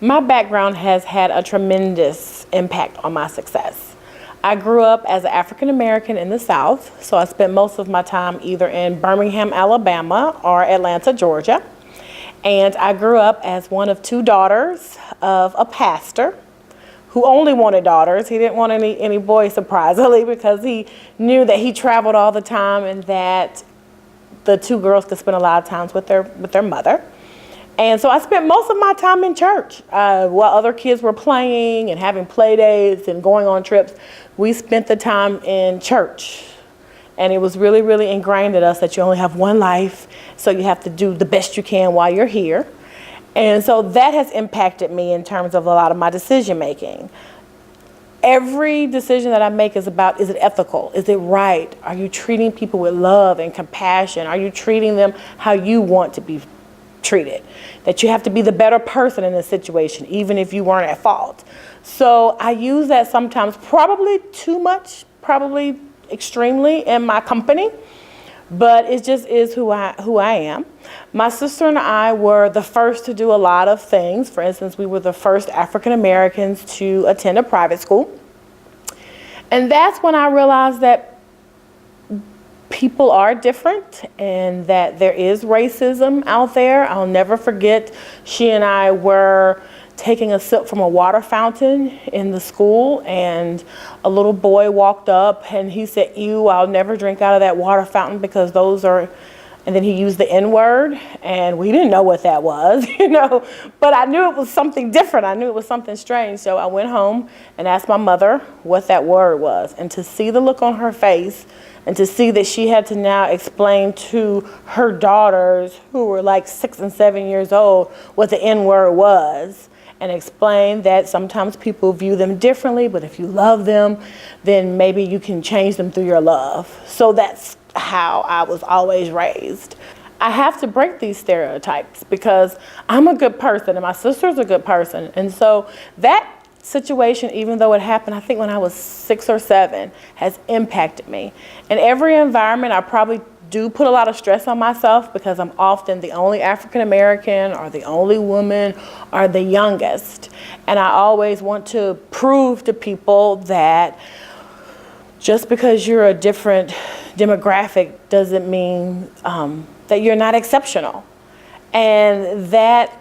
My background has had a tremendous impact on my success. I grew up as an African American in the South, so I spent most of my time either in Birmingham, Alabama or Atlanta, Georgia. And I grew up as one of two daughters of a pastor who only wanted daughters. He didn't want any boys, surprisingly, because he knew that he traveled all the time and that the two girls could spend a lot of times with their mother. And so I spent most of my time in church. While other kids were playing and having play dates and going on trips, we spent the time in church. And it was really, really ingrained in us that you only have one life, so you have to do the best you can while you're here. And so that has impacted me in terms of a lot of my decision making. Every decision that I make is about, is it ethical? Is it right? Are you treating people with love and compassion? Are you treating them how you want to be treated? That you have to be the better person in a situation, even if you weren't at fault. So I use that sometimes, probably too much, probably extremely in my company, but it just is who I am. My sister and I were the first to do a lot of things. For instance, we were the first African Americans to attend a private school. And that's when I realized that people are different and that there is racism out there. I'll never forget, she and I were taking a sip from a water fountain in the school, and a little boy walked up and he said, "Ew, I'll never drink out of that water fountain because those are," and then he used the N-word, and we didn't know what that was, but I knew it was something different. I knew it was something strange. So I went home and asked my mother what that word was, and to see the look on her face and to see that she had to now explain to her daughters, who were like 6 and 7 years old, what the N-word was, and explain that sometimes people view them differently, but if you love them, then maybe you can change them through your love. So that's how I was always raised. I have to break these stereotypes because I'm a good person and my sister's a good person. And so that situation, even though it happened, I think when I was 6 or 7, has impacted me. In every environment, I probably do put a lot of stress on myself because I'm often the only African American or the only woman or the youngest. And I always want to prove to people that just because you're a different demographic doesn't mean that you're not exceptional. And that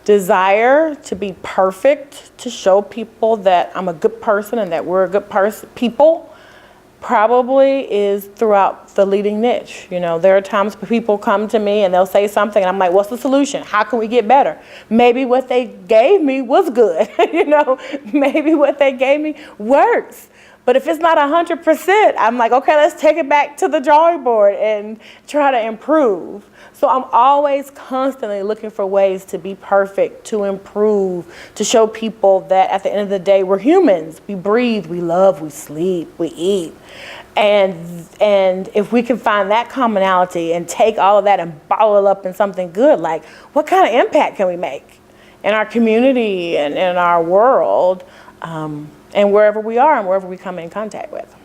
desire to be perfect, to show people that I'm a good person and that we're a good people, probably is throughout the leading niche. There are times people come to me and they'll say something and I'm like, what's the solution? How can we get better? Maybe what they gave me was good. Maybe what they gave me works. But if it's not 100%, I'm like, okay, let's take it back to the drawing board and try to improve. So I'm always constantly looking for ways to be perfect, to improve, to show people that at the end of the day, we're humans. We breathe, we love, we sleep, we eat. And if we can find that commonality and take all of that and bottle it up in something good, like what kind of impact can we make in our community and in our world, and wherever we are and wherever we come in contact with?